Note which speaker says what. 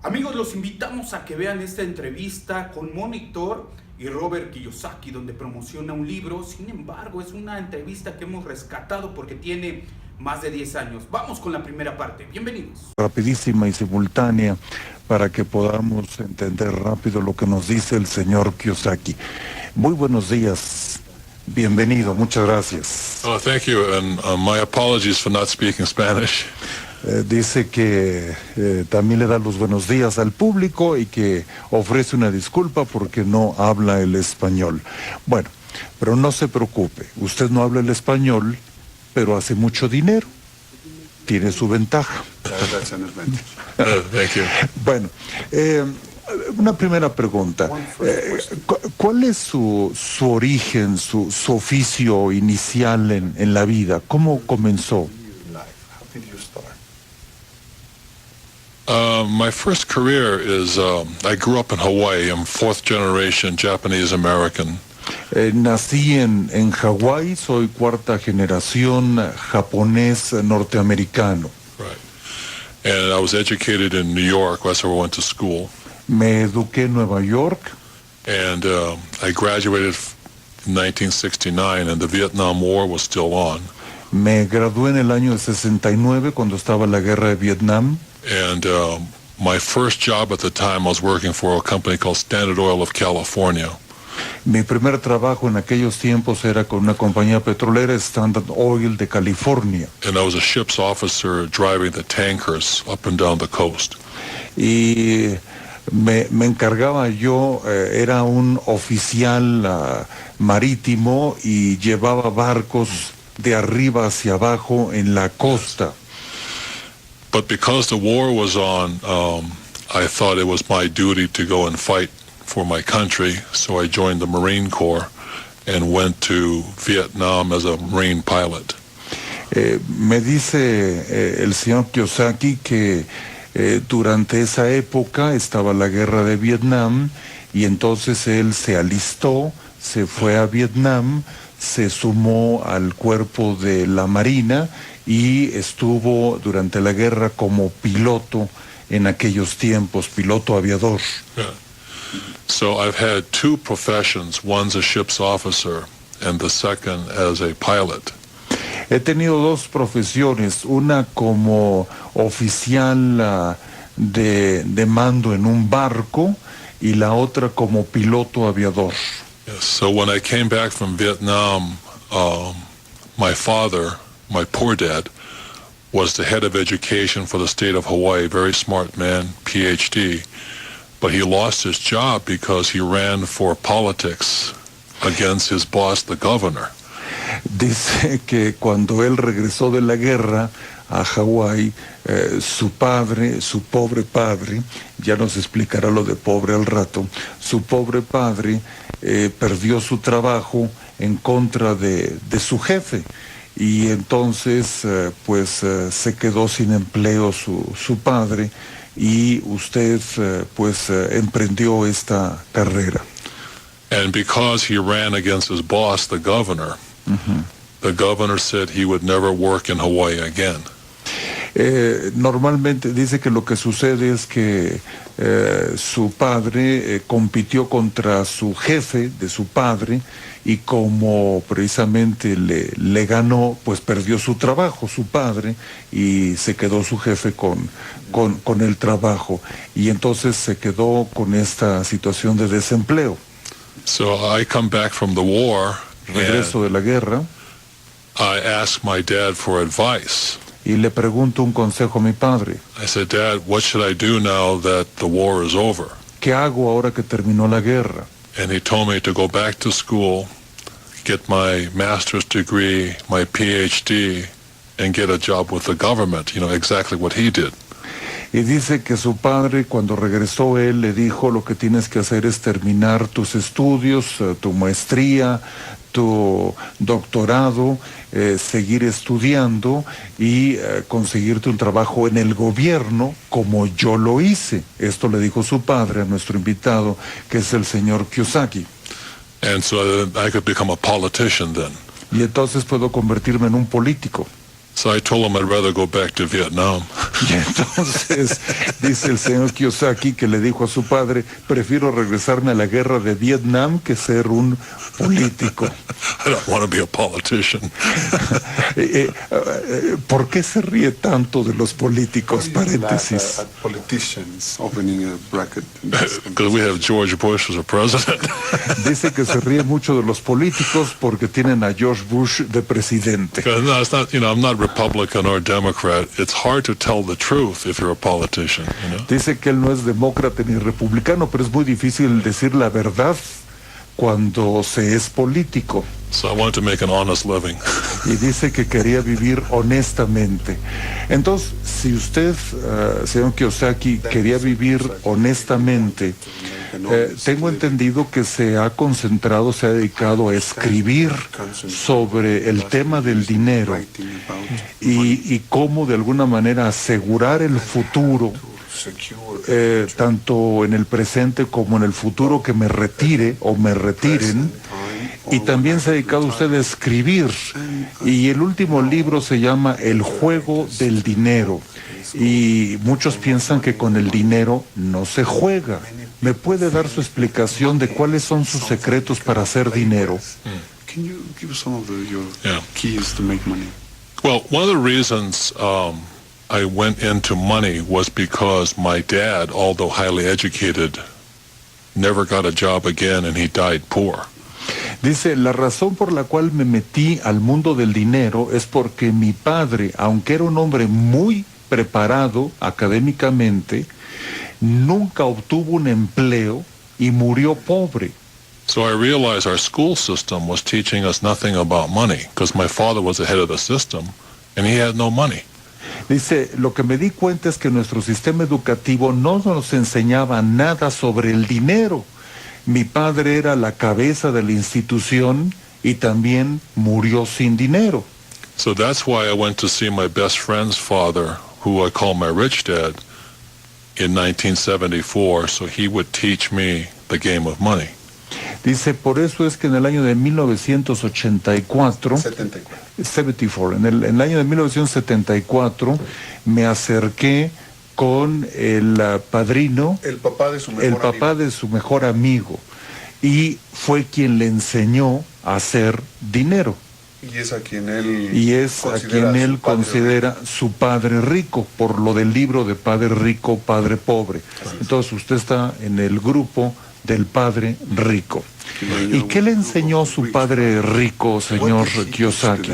Speaker 1: Amigos, los invitamos a que vean esta entrevista con Monitor y Robert Kiyosaki, donde promociona un libro. Sin embargo, es una entrevista que hemos rescatado porque tiene más de 10 años. Vamos con la primera parte. Bienvenidos.
Speaker 2: Rapidísima y simultánea para que podamos entender rápido lo que nos dice el señor Kiyosaki. Muy buenos días. Bienvenido. Muchas gracias.
Speaker 3: Oh, thank you, and my apologies for not speaking Spanish.
Speaker 2: Dice que también le da los buenos días al público y que ofrece una disculpa porque no habla el español. Bueno, pero no se preocupe, usted no habla el español, pero hace mucho dinero. Tiene su ventaja.
Speaker 3: Thank you.
Speaker 2: Bueno, una primera pregunta. ¿Cuál es su origen, su oficio inicial en la vida? ¿Cómo comenzó?
Speaker 3: My first career is, I grew up in Hawaii. I'm fourth generation Japanese American.
Speaker 2: Nací en Hawái, soy cuarta generación japonés norteamericano.
Speaker 3: Right. And I was educated in New York. That's where I went to school.
Speaker 2: Me eduqué en Nueva York.
Speaker 3: And I graduated in 1969, and the Vietnam War was still on.
Speaker 2: Me gradué en el año 69 cuando estaba la guerra de Vietnam.
Speaker 3: And my first job at the time, I was working for a company called Standard Oil of California.
Speaker 2: Mi primer trabajo en aquellos tiempos era con una compañía petrolera, Standard Oil de California.
Speaker 3: And I was a ship's officer driving the tankers up and down the coast.
Speaker 2: Y me encargaba yo, era un oficial marítimo y llevaba barcos de arriba hacia abajo en la costa.
Speaker 3: But because the war was on, I thought it was my duty to go and fight for my country, so I joined the Marine Corps and went to Vietnam as a Marine pilot.
Speaker 2: Me dice el señor Kiyosaki que durante esa época estaba la guerra de Vietnam y entonces él se alistó, se fue a Vietnam, se sumó al cuerpo de la Marina y estuvo durante la guerra como piloto en aquellos tiempos, piloto aviador.
Speaker 3: Yeah. So I've had two professions. One's a ship's officer and the second as a pilot.
Speaker 2: He tenido dos profesiones, una como oficial de mando en un barco y la otra como piloto aviador.
Speaker 3: Yes. So when I came back from Vietnam, my father, my poor dad, was the head of education for the state of Hawaii, very smart man, PhD, but he lost his job because he ran for politics against his boss, the governor.
Speaker 2: Dice que cuando él regresó de la guerra a Hawái, su padre, su pobre padre, ya nos explicará lo de pobre al rato, su pobre padre perdió su trabajo en contra de su jefe. Y entonces se quedó sin empleo su padre y usted emprendió esta carrera.
Speaker 3: And because he ran against his boss, the governor, the governor said he would never work in Hawaii again.
Speaker 2: Normalmente dice que lo que sucede es que su padre compitió contra su jefe de su padre y como precisamente le ganó, pues perdió su trabajo, su padre, y se quedó su jefe con el trabajo. Y entonces se quedó con esta situación de desempleo.
Speaker 3: So I come back from the war,
Speaker 2: Regreso de la guerra.
Speaker 3: I asked my dad for advice.
Speaker 2: Y le pregunto un consejo a mi padre.
Speaker 3: I said, Dad, what should I do now that the war is over?
Speaker 2: ¿Qué hago ahora que terminó la guerra?
Speaker 3: And he told me to go back to school, get my master's degree, my PhD, and get a job with the government, exactly what he did.
Speaker 2: Y dice que su padre, cuando regresó él, le dijo, lo que tienes que hacer es terminar tus estudios, tu maestría, tu doctorado, seguir estudiando y conseguirte un trabajo en el gobierno como yo lo hice. Esto le dijo su padre a nuestro invitado, que es el señor Kiyosaki.
Speaker 3: And so I could become a politician then.
Speaker 2: Y entonces puedo convertirme en un político.
Speaker 3: So I told him I'd rather go back to Vietnam.
Speaker 2: Y entonces dice el señor Kiyosaki que le dijo a su padre: prefiero regresarme a la guerra de Vietnam que ser un político.
Speaker 3: I don't want to be a politician.
Speaker 2: ¿Por qué se ríe tanto de los políticos? Paréntesis.
Speaker 4: Politicians opening a bracket.
Speaker 3: Because we have George Bush as a president.
Speaker 2: Dice que se ríe mucho de los políticos porque tienen a George Bush de presidente.
Speaker 3: No, it's not, I'm not Republican or Democrat. It's hard to tell the truth if you're a politician,
Speaker 2: Dice que él no es demócrata ni republicano, pero es muy difícil decir la verdad cuando se es político.
Speaker 3: So I wanted to make an honest living.
Speaker 2: Y dice que quería vivir honestamente. Entonces, si usted, señor Kiyosaki, quería vivir honestamente, tengo entendido que se ha concentrado, se ha dedicado a escribir sobre el tema del dinero y cómo de alguna manera asegurar el futuro, tanto en el presente como en el futuro, que me retire o me retiren. Y también se ha dedicado usted a escribir, y el último libro se llama El juego del dinero, y muchos piensan que con el dinero no se juega. ¿Me puede dar su explicación de cuáles son sus secretos para hacer dinero?
Speaker 4: Can you give some of your keys to make money?
Speaker 3: Well, one of the reasons I went into money was because my dad, although highly educated, never got a job again and he died poor.
Speaker 2: Dice, la razón por la cual me metí al mundo del dinero es porque mi padre, aunque era un hombre muy preparado académicamente, nunca obtuvo un empleo y murió pobre.
Speaker 3: So I realized our school system was teaching us nothing about money because my father was the head of the system and he had no money.
Speaker 2: Dice, lo que me di cuenta es que nuestro sistema educativo no nos enseñaba nada sobre el dinero. Mi padre era la cabeza de la institución y también murió sin dinero.
Speaker 3: So that's why I went to see my best friend's father, who I call my rich dad, in 1974, so he would teach me the game of money.
Speaker 2: Dice, por eso es que en el año de 1984, 74, en el año de 1974, me acerqué con el padrino,
Speaker 4: El papá
Speaker 2: de su mejor amigo, y fue quien le enseñó a hacer dinero.
Speaker 4: Y es a quien él
Speaker 2: considera su padre rico, por lo del libro de Padre Rico, Padre Pobre. Entonces usted está en el grupo del padre rico. ¿Y qué le enseñó su padre rico, señor Kiyosaki?